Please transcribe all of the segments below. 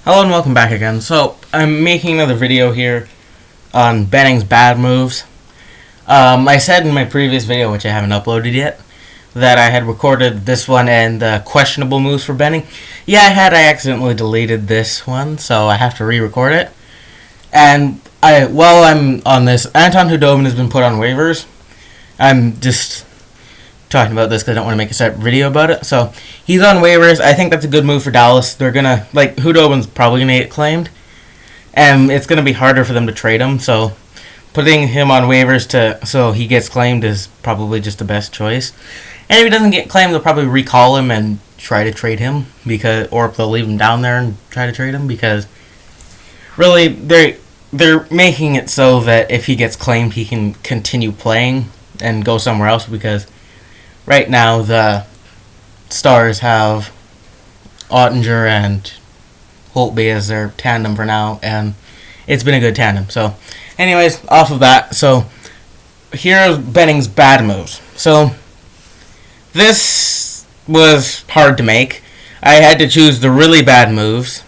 Hello and welcome back again. So, I'm making another video here on Benning's bad moves. I said in my previous video, which I haven't uploaded yet, that I had recorded this one and the questionable moves for Benning. Yeah, I accidentally deleted this one, so I have to re-record it. And while I'm on this, Anton Khudobin has been put on waivers. I'm just talking about this because I don't want to make a separate video about it. So he's on waivers. I think that's a good move for Dallas. They're gonna Khudobin's probably gonna get claimed, and it's gonna be harder for them to trade him. So putting him on waivers so he gets claimed is probably just the best choice. And if he doesn't get claimed, they'll probably recall him and try to trade him or they'll leave him down there and try to trade him because really they're making it so that if he gets claimed, he can continue playing and go somewhere else because. Right now, the Stars have Ottinger and Holtby as their tandem for now, and it's been a good tandem. So, anyways, off of that, so here's Benning's bad moves. So, this was hard to make. I had to choose the really bad moves,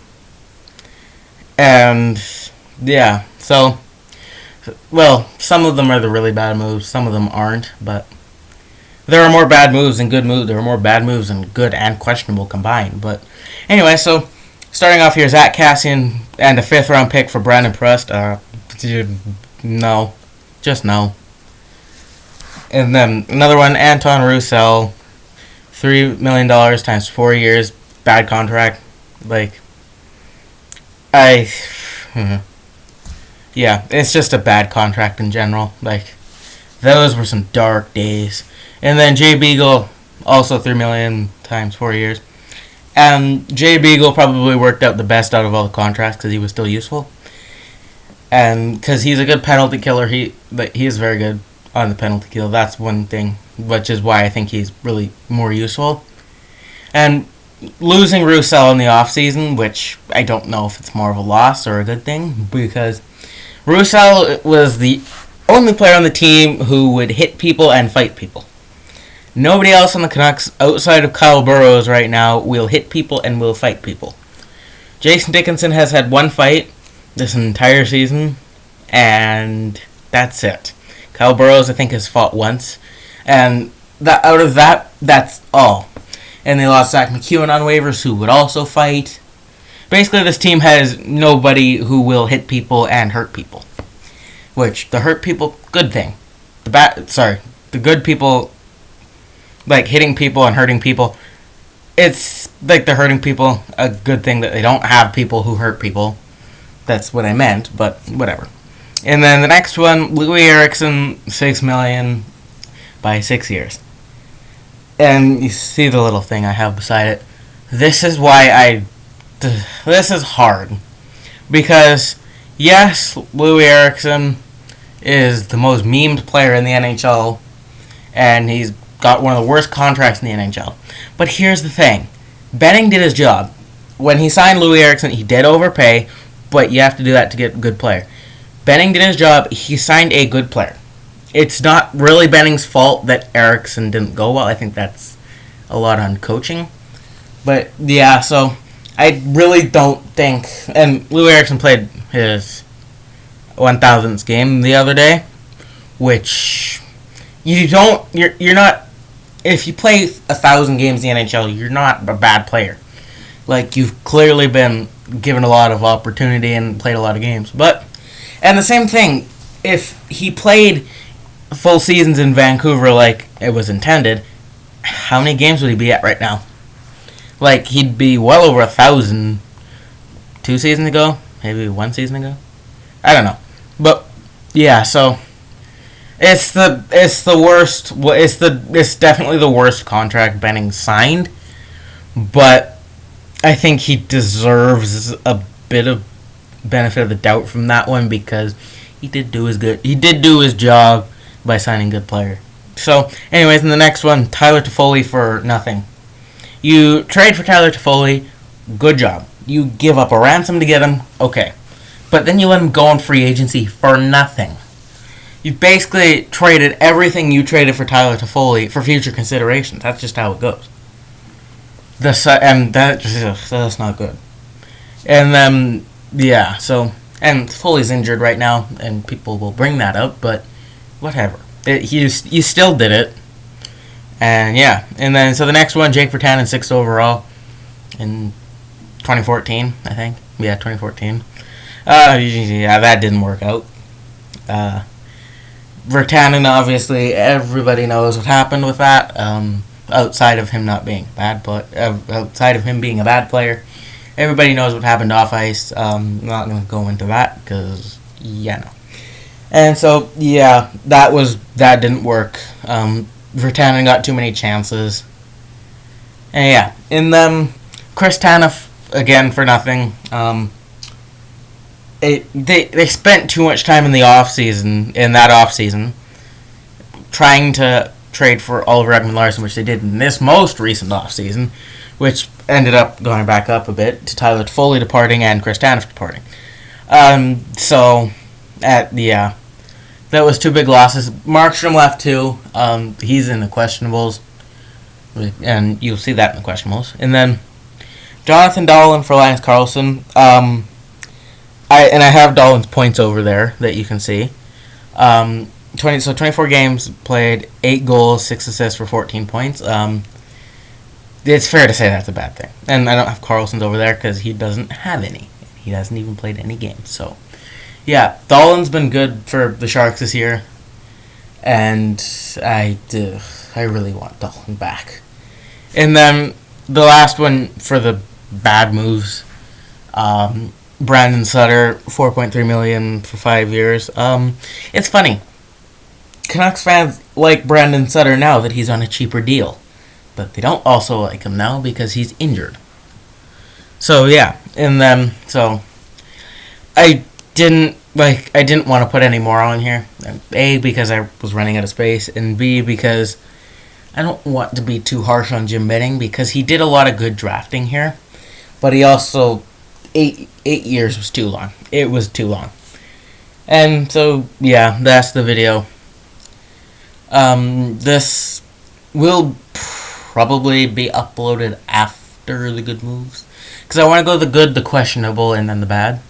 and yeah, so, well, some of them are the really bad moves, some of them aren't, but there are more bad moves than good moves. There are more bad moves than good and questionable combined. But anyway, so starting off here, Zach Kassian and a 5th round pick for Brandon Prust. No. Just no. And then another one, Anton Roussel. $3 million times 4 years. Bad contract. Yeah, it's just a bad contract in general. Those were some dark days. And then Jay Beagle, also $3 million times 4 years. And Jay Beagle probably worked out the best out of all the contracts because he was still useful. And because he's a good penalty killer, he is very good on the penalty kill. That's one thing, which is why I think he's really more useful. And losing Roussel in the offseason, which I don't know if it's more of a loss or a good thing, because Roussel was the only player on the team who would hit people and fight people. Nobody else on the Canucks outside of Kyle Burroughs right now will hit people and will fight people. Jason Dickinson has had one fight this entire season, and that's it. Kyle Burroughs, I think, has fought once, and out of that, that's all. And they lost Zach McEwen on waivers, who would also fight. Basically, this team has nobody who will hit people and hurt people. Which, the hurt people, good thing. The good people, hitting people and hurting people, it's they're hurting people, a good thing that they don't have people who hurt people. That's what I meant, but whatever. And then the next one, Louis Eriksson, $6 million by 6 years. And you see the little thing I have beside it. This is why this is hard. Because, yes, Louis Eriksson is the most memed player in the NHL, and he's got one of the worst contracts in the NHL. But here's the thing. Benning did his job. When he signed Louis Eriksson, he did overpay, but you have to do that to get a good player. Benning did his job. He signed a good player. It's not really Benning's fault that Eriksson didn't go well. I think that's a lot on coaching. But, yeah, so I really don't think... And Louis Eriksson played his 1,000th game the other day, which you're not... If you play 1,000 games in the NHL, you're not a bad player. You've clearly been given a lot of opportunity and played a lot of games. And the same thing, if he played full seasons in Vancouver like it was intended, how many games would he be at right now? He'd be well over 1,000 2 seasons ago, maybe 1 season ago. I don't know. But, yeah, so... It's the worst. It's definitely the worst contract Benning signed, but I think he deserves a bit of benefit of the doubt from that one because he did do his job by signing a good player. So, anyways, in the next one, Tyler Toffoli for nothing. You trade for Tyler Toffoli, good job. You give up a ransom to get him, okay, but then you let him go on free agency for nothing. You basically traded everything you traded for Tyler Toffoli for future considerations. That's just how it goes. That's not good. And then, yeah, so, and Foley's injured right now, and people will bring that up, but whatever. You still did it. And yeah, and then, so the next one, Jake Virtanen, 6th overall in 2014, I think. Yeah, 2014. Yeah, that didn't work out. Virtanen, obviously, everybody knows what happened with that. Outside of him not being bad, but outside of him being a bad player, everybody knows what happened off ice. I'm not going to go into that because, yeah, no. And so, yeah, that didn't work. Virtanen got too many chances. And yeah, and then Chris Tanev, again, for nothing. They spent too much time in that offseason, trying to trade for Oliver Ekman-Larsson, which they did in this most recent offseason, which ended up going back up a bit to Tyler Toffoli departing and Chris Tanev departing. Yeah, that was 2 big losses. Markstrom left too. He's in the questionables, and you'll see that in the questionables. And then Jonathan Dahlen for Linus Karlsson. I have Dahlen's points over there that you can see. 24 games played, 8 goals, 6 assists for 14 points. It's fair to say that's a bad thing. And I don't have Karlsson's over there because he doesn't have any. He hasn't even played any games. So, yeah, Dahlen's been good for the Sharks this year. And I really want Dahlen back. And then the last one for the bad moves, Brandon Sutter, $4.3 million for 5 years. It's funny. Canucks fans like Brandon Sutter now that he's on a cheaper deal, but they don't also like him now because he's injured. So yeah, and then I didn't want to put any more on here. A, because I was running out of space, and B, because I don't want to be too harsh on Jim Benning because he did a lot of good drafting here, but he also 8 years was too long. It was too long. And so, yeah, that's the video. This will probably be uploaded after the good moves. Because I want to go the good, the questionable, and then the bad.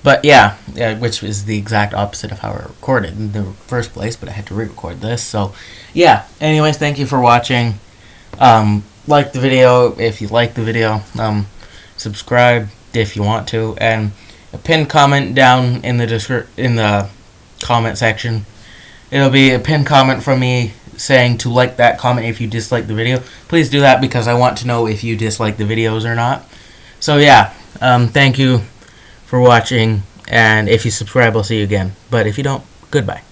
But yeah, which is the exact opposite of how I recorded in the first place, but I had to re-record this. So, yeah. Anyways, thank you for watching. Like the video if you like the video. Subscribe if you want to, and a pinned comment down in the comment section. It'll be a pinned comment from me saying to like that comment if you dislike the video. Please do that because I want to know if you dislike the videos or not. So yeah, thank you for watching, and if you subscribe, I'll see you again. But if you don't, goodbye.